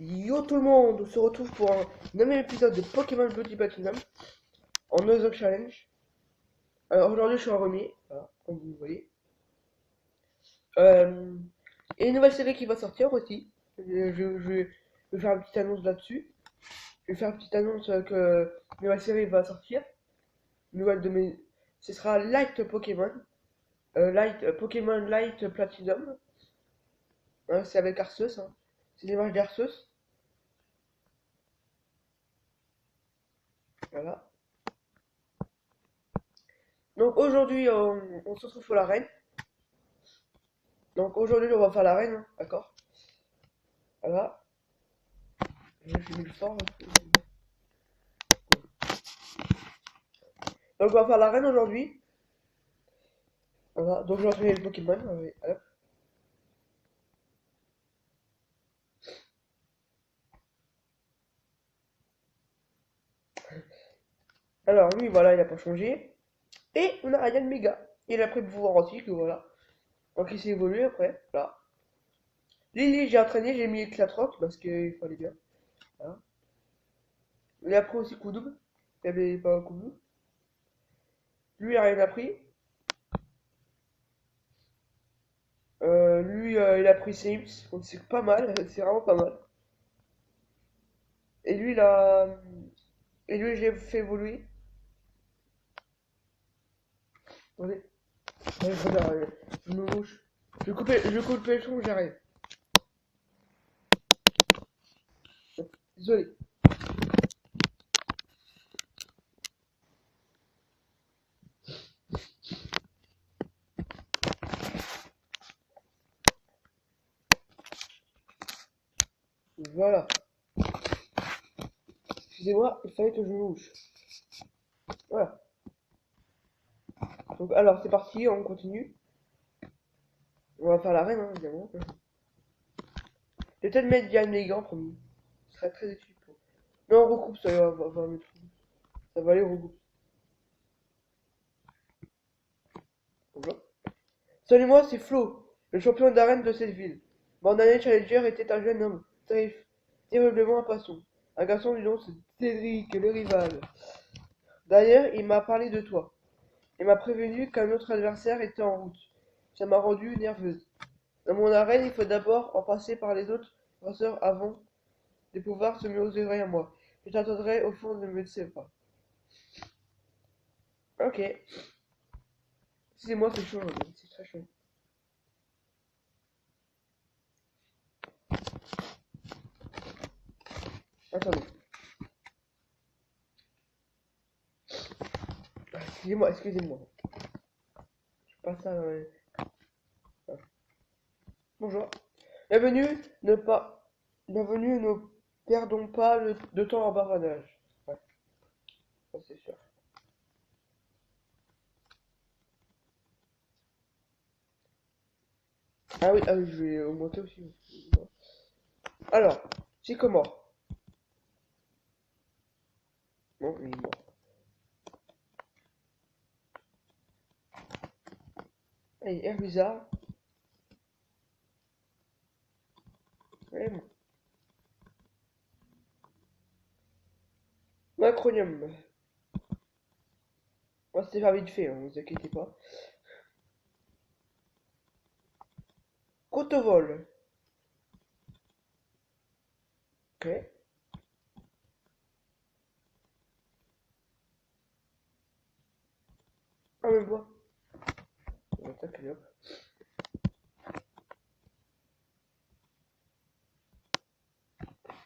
Yo tout le monde, on se retrouve pour un nouvel épisode de Pokémon Bloody Platinum en Nozo Challenge. Alors aujourd'hui je suis en remis, voilà, comme vous le voyez. Euh, et une nouvelle série qui va sortir aussi. Je vais faire une petite annonce là-dessus. Je vais faire une petite annonce que une nouvelle série va sortir. Une nouvelle de mes... Ce sera Light Pokémon. Pokémon Light Platinum. Hein, c'est avec Arceus. Hein. C'est l'image d'Arceus. Voilà. Donc aujourd'hui on se retrouve pour l'arène. Donc aujourd'hui on va faire l'arène, hein, d'accord? Voilà. J'ai mis le fort. Donc on va faire l'arène aujourd'hui. Voilà. Donc je vais entraîner le Pokémon. Hop. Alors lui voilà il a pas changé. Et on a Ryan Mega. Il a pris le pouvoir antique, voilà. Donc il s'est évolué après. Là. Lily j'ai entraîné, j'ai mis Éclatroc parce qu'il fallait bien. Voilà. Il a pris aussi coup double. Il avait pas un coup double. Lui il a rien appris. Il a pris Sims. Donc c'est pas mal, c'est vraiment pas mal. Et lui il a. Et lui j'ai fait évoluer. Attendez. Ouais, regarde, je me mouche. Je coupe le son, j'arrive. Désolé. Voilà. Excusez-moi, il fallait que je me mouche. Voilà. Donc, alors, c'est parti, on continue. On va faire l'arène, hein, évidemment. Je vais peut-être mettre Diane les gants, promis. Ce serait très utile pour. Non, on recoupe, ça va mettre. Ça va aller, on recoupe. Bonjour. Salut, moi, c'est Flo, le champion d'arène de cette ville. Mon dernier challenger était un jeune homme, terriblement impatient. Un garçon du nom de Cédric, le rival. D'ailleurs, il m'a parlé de toi. Et m'a prévenu qu'un autre adversaire était en route. Ça m'a rendue nerveuse. Dans mon arène, il faut d'abord en passer par les autres passeurs avant de pouvoir se mesurer à moi. Je t'attendrai au fond de mes pas. Ok. Excusez-moi, c'est chaud, c'est très chaud. Attendez. Excusez-moi. Je passe ça dans les... Ah. Bonjour. Bienvenue, ne pas... Bienvenue, ne perdons pas de temps en bavardage. Ouais, ça c'est sûr. Ah oui, je vais augmenter aussi. Alors, c'est comment? Bon, il est mort. Allez, air bizarre. Allez, bon. Macronium. Moi, c'était pas vite fait, hein, vous inquiétez pas. Cotovol. Ok. Ah, même pas. On attaque, allez, hop.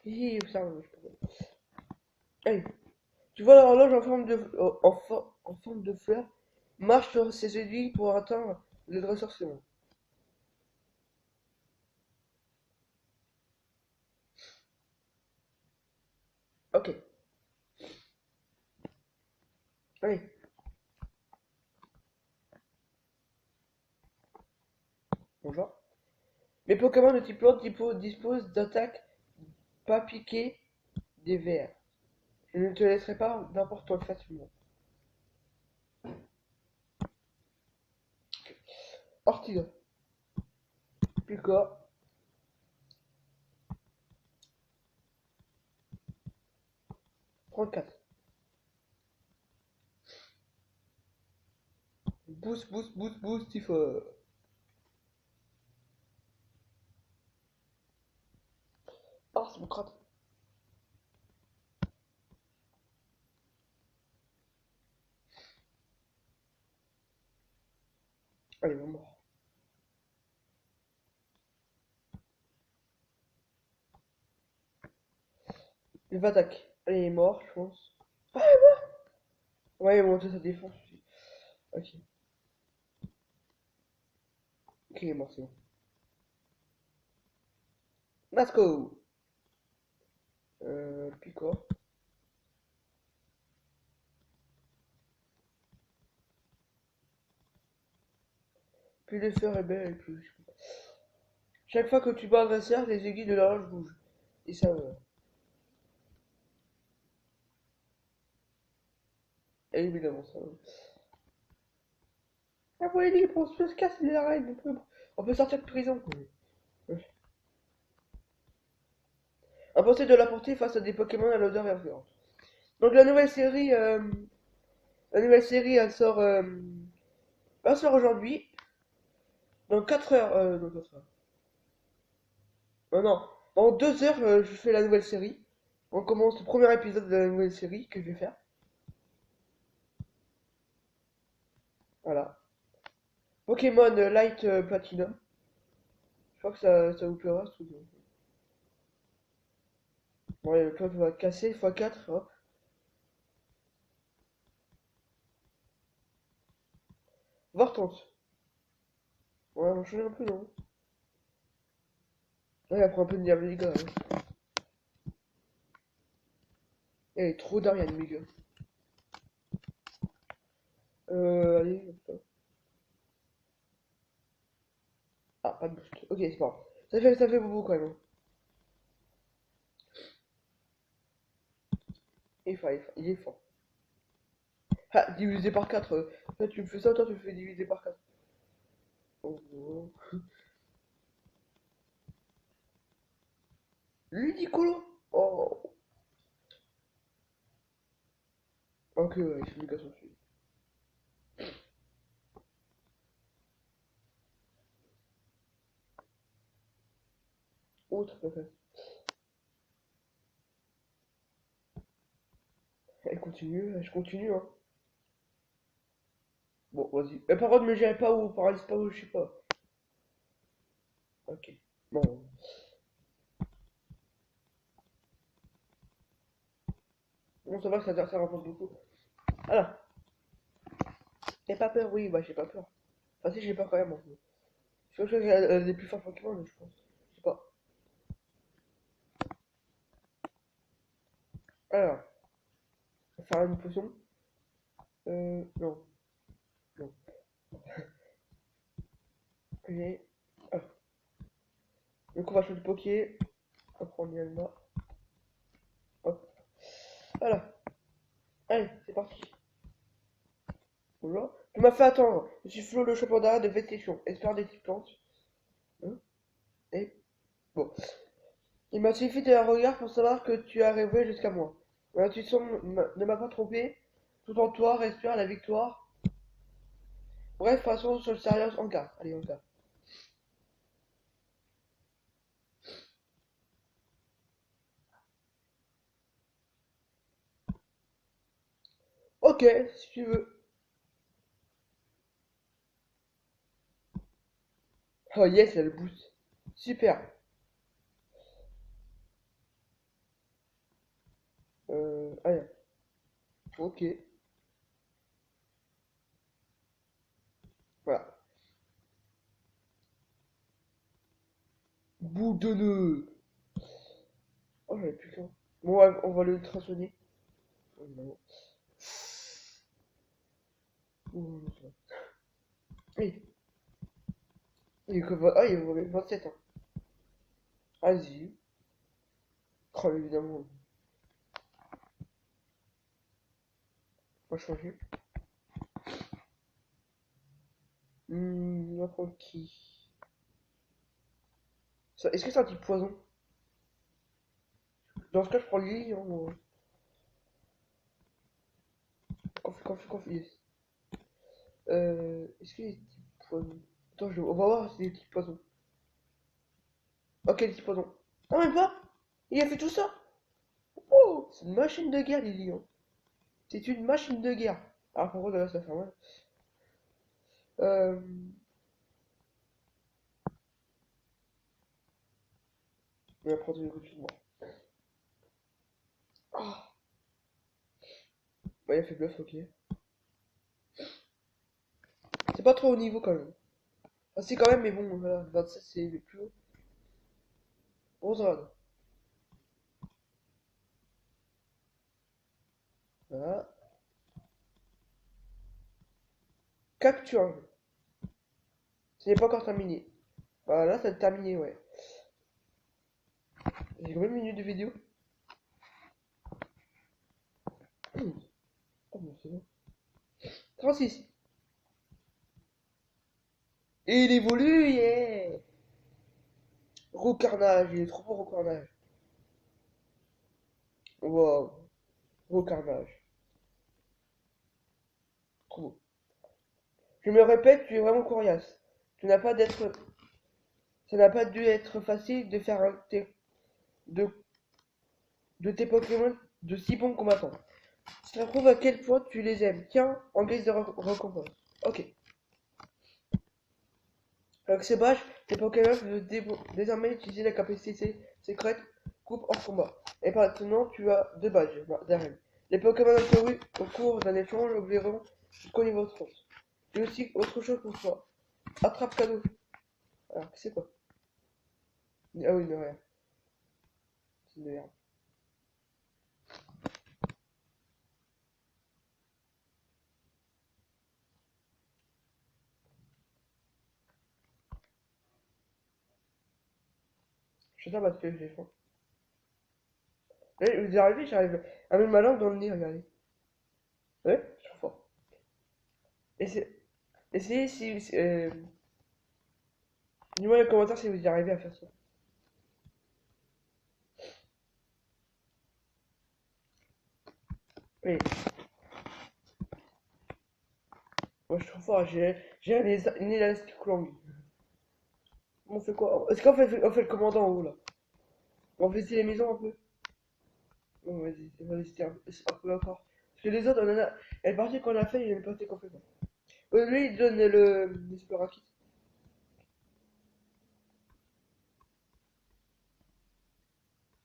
Hi, ça, je peux pas. Allez. Tu vois l'horloge en forme de fleur marche sur ses aiguilles pour atteindre le dresseur suivant. Ok. Allez. Bonjour. Les Pokémon de type plante disposent d'attaques pas piquées des vers. Je ne te laisserai pas n'importe quoi facilement. Ortiga. Picor. 34. Boost, boost, boost, boost, il faut. Ah, c'est mon crâne. Allez, on mort. Il va attaquer. Allez, il est mort, je pense. Ah, ouais, il a monté sa défense aussi. Ok. Ok, il est mort, c'est bon. Masco. Puis quoi? Plus l'effet est belle, et plus. Chaque fois que tu bats un adversaire, les aiguilles de l'horloge bougent. Et ça, évidemment, ça. Ah, ouais, il est pour se casser les arènes. On peut sortir de prison. Ouais. Impossible de la porter face à des Pokémon à l'odeur influente. Donc la nouvelle série, elle sort aujourd'hui. Dans 4 heures, non, 4 heures. Non, non. Dans 2 heures, je fais la nouvelle série. On commence le premier épisode de la nouvelle série que je vais faire. Voilà. Pokémon Light Platinum. Je crois que ça vous plaira, ce truc. Ouais, toi, tu vas casser x4. Hop. Vortons. Ouais, on va changer un peu, non? Ouais, elle prend un peu de nerf, les gars. Hein. Elle est trop d'Ariane, les gars. Allez, hop. Ah, pas de boost. Ok, c'est pas grave. Ça fait beaucoup quand même. Hein. Il est fort. Ah, divisé par 4. Toi, tu me fais ça, toi, tu me fais diviser par 4. Oh, oh. Ludicolo. Oh. Ok, ouais, il fait méga sensu. Autre, peut-être. Elle continue, je continue, hein. Bon, vas-y. Mais par contre, me gérez pas où, paralyse pas où, je sais pas. Ok. Bon. Bon, ça va, ça rapporte beaucoup. Alors, t'as pas peur? Oui, bah j'ai pas peur. Enfin, si, j'ai peur quand même, en fait. Je crois que c'est un des plus forts Pokémon, je pense. Je sais pas. Alors, on va faire une potion. Non, non. Ok. Ah. Donc, on va choisir le Poké. On va prendre Yanma. Hop. Voilà. Allez, c'est parti. Bonjour. Tu m'as fait attendre. Je suis Flo, le champion d'art de Vestation. Espère des petites plantes. Hein. Et bon. Il m'a suffi d'un regard pour savoir que tu as rêvé jusqu'à moi. Mon intuition ne m'a pas trompé. Tout en toi respire la victoire. Bref, passons sur le sérieux en cas. Allez, en cas. Ok, si tu veux. Oh yes, elle boost. Super. Allez. Ok. Voilà. Boudonneux. Oh, j'avais plus qu'un. Bon, ouais, on va le transonner. Oh, non. Oh, non, ça va. Oui. Ah, il est 27 ans. Vas-y. Oh, évidemment. On va changer. On va prendre qui? Est-ce que c'est un type poison? Dans ce cas, je prends Lily. Hein, moi. confus. Est-ce qu'il y a des types poisons? Attends, on va voir si c'est des types poisons. Ok, des types poisons. Non, même pas! Il a fait tout ça! Oh! C'est une machine de guerre, Lily. Hein. C'est une machine de guerre. Alors, par contre, là, ça fait mal. Euh... On va prendre une goutte de moi. Ah! Bah, il a fait bluff, ok. C'est pas trop haut niveau quand même. Ah, c'est quand même, mais bon, voilà, 27 c'est le plus haut. Rosade. Voilà. Capture. Ce n'est pas encore terminé. Voilà, ça a terminé, ouais. J'ai combien de minutes de vidéo? Oh, bon, c'est bon. 36. Et il évolue, yeah! Rocarnage, il est trop beau, Rocarnage. Wow, Rocarnage. Trop beau. Je me répète, tu es vraiment coriace. Tu n'as pas d'être. Ça n'a pas dû être facile de faire de, de tes Pokémon de si bons combattants. Cela prouve à quel point tu les aimes. Tiens, en guise de récompense. Ok. Avec ce badge, les Pokémon peuvent désormais utiliser la capacité secrète coupe hors combat. Et maintenant, tu as deux badges d'arène. Les Pokémon obtenus au cours d'un échange oublieront jusqu'au niveau 30. J'ai aussi autre chose pour toi. Attrape cadeau. Alors, c'est quoi? Ah oui, mais rien. C'est une merde. Je sais pas parce que j'ai faim. Eh, vous arrivez, j'arrive à mettre ma langue dans le nez, regardez. Ouais, je suis trop fort. Essayez si. Dis-moi dans les commentaires si vous y arrivez à faire ça. Oui, moi je suis trop fort, j'ai une élastique langue. On fait quoi? Est-ce qu'on fait le commandant en haut là? On fait essayer les maisons un peu? Bon, vas-y, c'était un peu encore. Parce que les autres, on en a. Et le partie qu'on a fait, il est parti qu'on fait pas. Lui, il donne le super kit.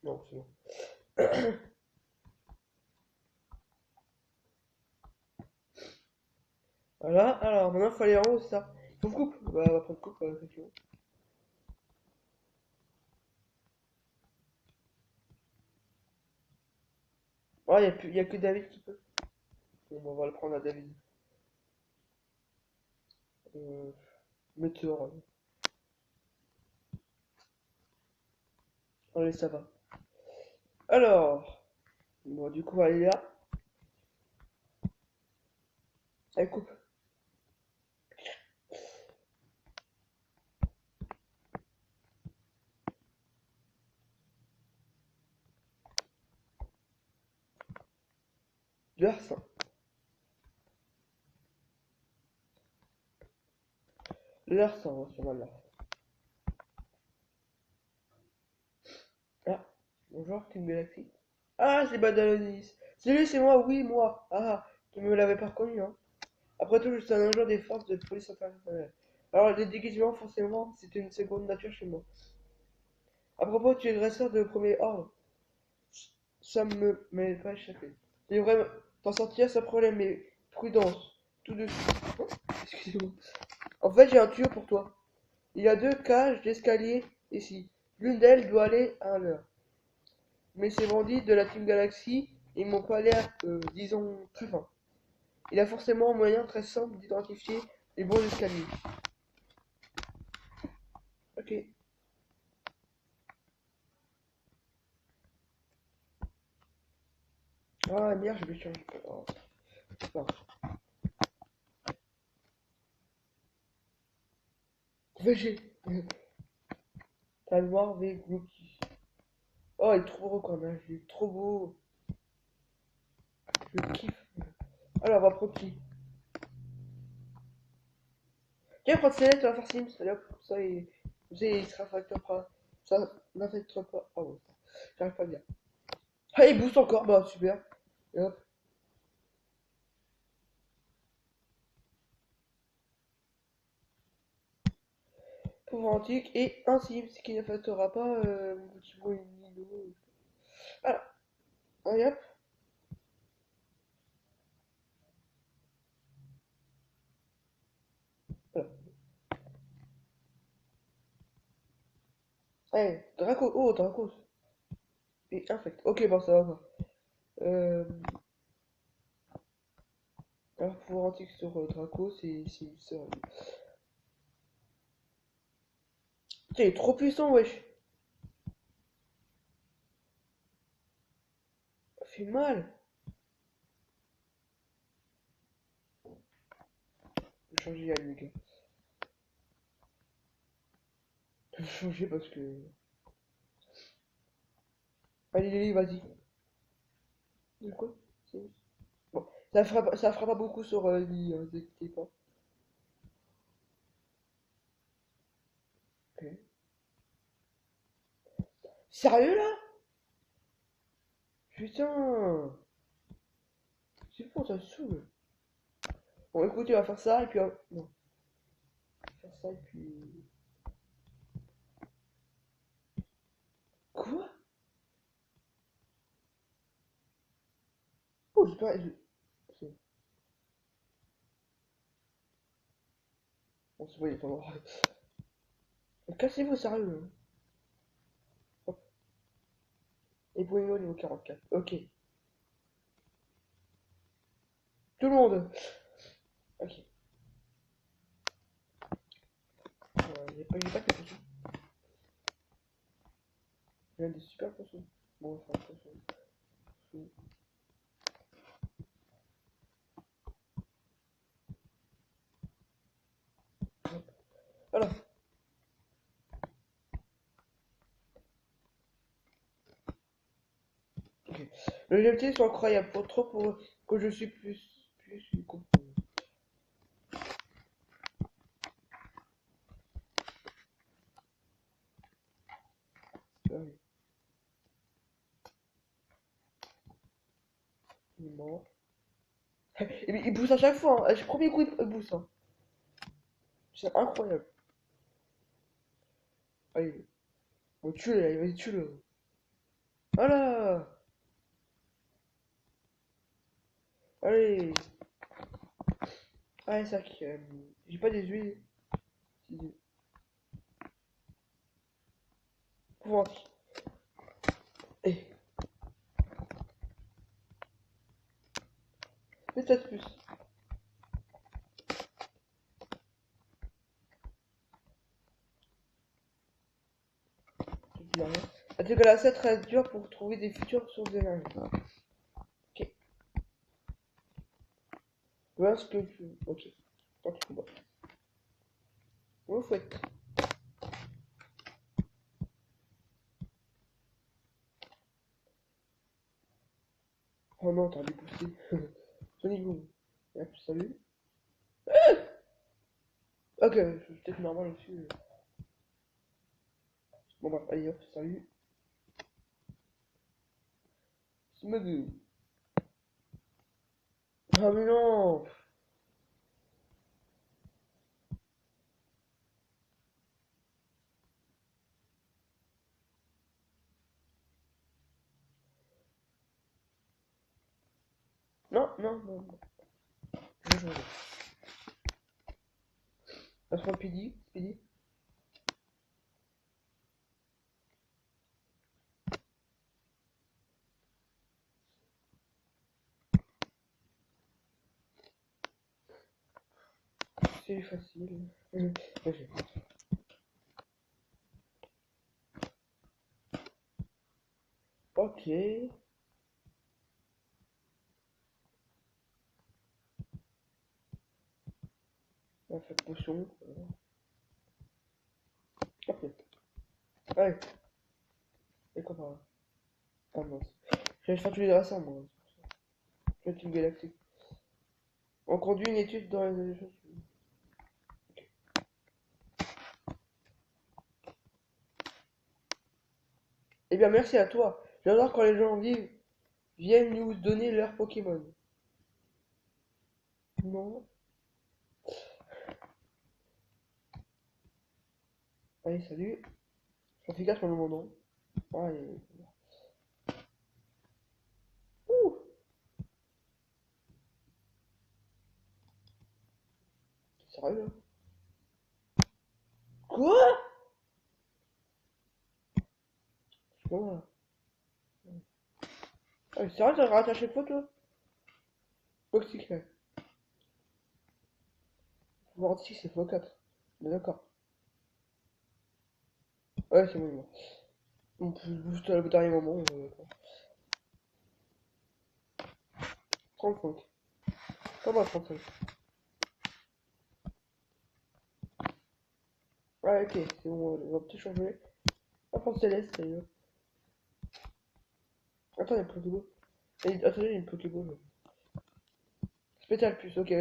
Non, c'est bon. Voilà, alors maintenant il faut aller en haut, c'est ça. Il faut coupe. Bah, on va prendre coupe, effectivement. Oh, il y a que David qui peut. Bon, bah, on va le prendre à David. Euh, Météore. Allez, ça va. Alors, bon, du coup, on va aller là. Elle coupe. Du harcin. Le harcin, on va sur là. Ah, bonjour, Team Galaxy. Ah, c'est Badalonis. C'est lui, c'est moi, oui, moi. Ah, tu me l'avais pas reconnu, hein. Après tout, je suis un agent des forces de police internationale. Alors, les déguisements, forcément, c'est une seconde nature chez moi. À propos, tu es agresseur de premier ordre. Ça me m'est pas échappé. Tu devrais t'en sortir sans problème, mais prudence. Tout de suite. Oh, excusez-moi. En fait, j'ai un tuyau pour toi. Il y a deux cages d'escalier ici. L'une d'elles doit aller à l'heure. Mais ces bandits de la Team Galaxy, ils m'ont pas l'air, disons, très fins. Il a forcément un moyen très simple d'identifier les bons escaliers. Ok. Ah merde, je vais changer. Oh, non. VG. Talmor V Glooky. Oh, il est trop beau quand même. Il est trop beau. Je kiffe. Alors, on va prendre qui? Tiens, prendre Céleste, on va faire Sims. Allez hop, il sera facteur pas. Ça n'affectera pas. Ah bon, j'arrive pas à dire. Ah, il booste encore, bah super. Et hop. Pouvoir antique et un Sims qui n'affectera pas mon petit bout Nino. Voilà. Allez hop. Voilà. Allez, Draco. Oh, Dracos. Et infect. Ok, bon, ça va. Euh, alors, pouvoir antique sur Draco, c'est une sœur. Putain, il est trop puissant, wesh. Ça fait mal. Je vais changer Yann, les gars. Je vais changer parce que. Allez, Lily, vas-y. De quoi? Bon, ça fera pas beaucoup sur Lily, hein, vous inquiétez pas. Ok. Sérieux là? Putain! C'est bon, ça saoule. Bon, écoutez, on va faire ça et puis. Non, on va faire ça et puis. Quoi? Oh, j'ai pas. C'est bon, c'est bon, il est pas mort. Cassez-vous, sérieux. Hein. Hop. Et Bueno niveau 44. Ok. Tout le monde. Ok. J'ai pas de potions. J'ai des super potions. Bon, on va faire potions. Voilà. Ok. Les LT sont incroyables. Pour trop pour que je suis plus con. Ah oui, il est mort. Il booste à chaque fois. Hein. Premier coup, il booste. Hein. C'est incroyable. Allez, on tue-le, allez, vas-y, tue-le. Voilà. Allez. Allez, sac. J'ai pas des huiles. Pouvoir. Eh, fais ça de plus. Parce que la 7 reste dur pour trouver des futures sources d'énergie. Ok. Voilà ce que tu. Ok. Tant que combat. Vous faites. Oh non, t'as déboosté. Sonic Boom. Hop, salut. Ok, je suis peut-être normal aussi. Bon bah, allez hop, salut. Smug. Ah mais non. Non, non, non, non. Je vais changer. Ça se prend Speedy. Speedy. C'est facile. Ok. Ok. On va faire potion. Ok. Allez. Et quoi par là? Ah mince. Je vais faire tous les dressants moi. Je vais être une galactique. On conduit une étude dans les... Eh bien, merci à toi. J'adore quand les gens viennent nous donner leur Pokémon. Non. Allez, salut. J'en fais gaffe mon nom. Allez. Ouh. Sérieux là? Quoi? Bon, ah, mais sérieux, t'as raté à chaque fois, toi? Toxique, là. Pouvoir 6, c'est x4. Mais d'accord. Ouais, c'est bon, il est mort. On peut juste au dernier moment. D'accord. 35. Pas mal, 35. Ouais, ok, c'est bon, on va peut-être changer. On va prendre Céleste, d'ailleurs. Attends, il y a une Pokéball. Attendez, il y a une Pokéball. Spécial plus, ok.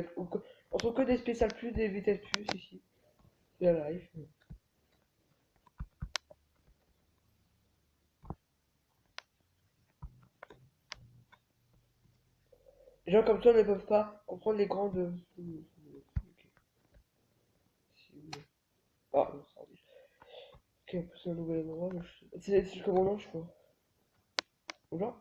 On trouve que des spécial plus, des vitesses plus ici. Il y a la live. Les gens comme toi ne peuvent pas comprendre les grandes. Ok. Ah, non, ça dit. Ok, en plus, c'est un nouvel endroit. C'est comme mon nom, je crois. Bonjour.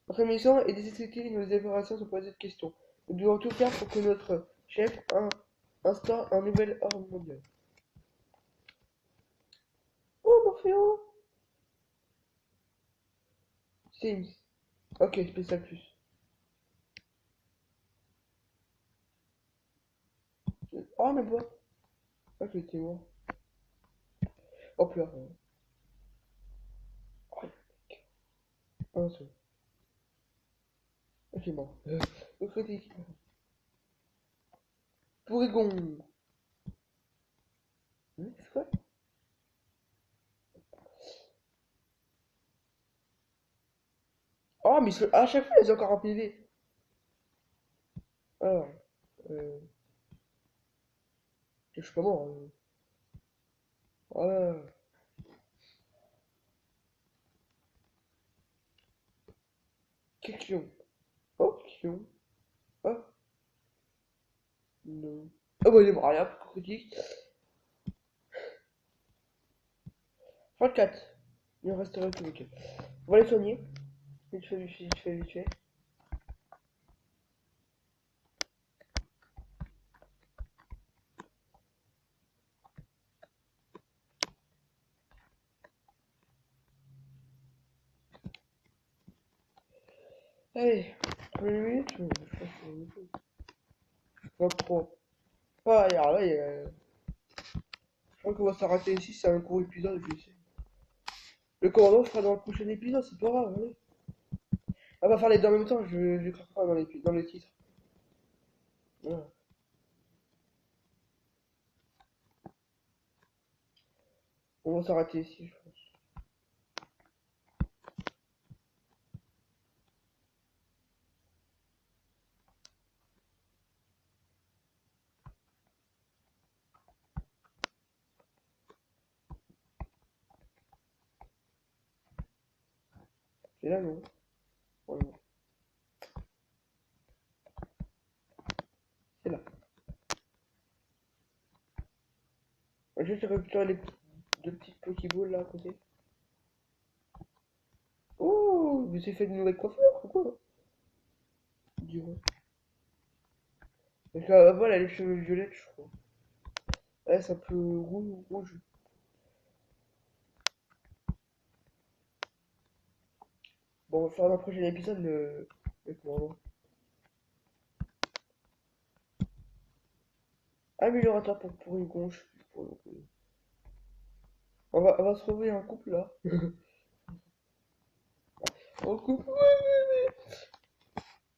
Notre mission est d'exécuter nos opérations sans poser de questions. Nous devons tout faire pour que notre chef instaure un nouvel ordre mondial. Oh, Morphéo! Sims. Ok, spécial plus. Oh, mais bon. Ok, c'est moi. Oh, pleure. Oh, mec. Oh, c'est bon. Ok, bon. Le critique. Porygon. C'est quoi? Oh, mais à chaque fois, ils ont encore un PV. Alors, euh, je sais pas moi. Voilà. Question. Oh, question. Ah, non. Ah, bah, il est mort, allez, hop, critique. 34. Il en resterait plus, ok. On va les soigner. Vite fait, vite fait, vite fait, vite fait. Allez, 1 minute, je pense que 23. Ah, alors là, je crois qu'on va s'arrêter ici, c'est un court épisode, je sais. Le commandant sera dans le prochain épisode, c'est pas grave, allez. On va faire les deux en même temps, je craque pas dans les titres. Voilà. On va s'arrêter ici, je pense. C'est là, non? Voilà. C'est là. On va juste récupérer les deux petites Pokéballs là à côté. Oh, mais c'est fait de nouvelles coiffures, ou quoi? Dis-moi. Parce qu'avant, elle a les cheveux violets, je crois. Ouais, c'est un peu rouge. Bon, on va faire dans le prochain épisode le commandant. Améliorateur pour une gonche. On va se retrouver en couple là. En couple.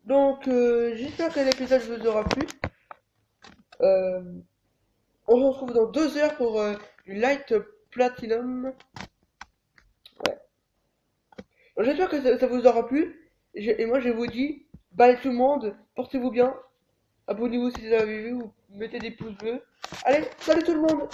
Donc, j'espère que l'épisode vous aura plu. Euh, on se retrouve dans 2 heures pour du Light Platinum. Ouais. Donc, j'espère que ça vous aura plu. Et moi, je vous dis, bye tout le monde, portez-vous bien. Abonnez-vous si vous avez vu, ou mettez des pouces bleus. Allez, salut tout le monde!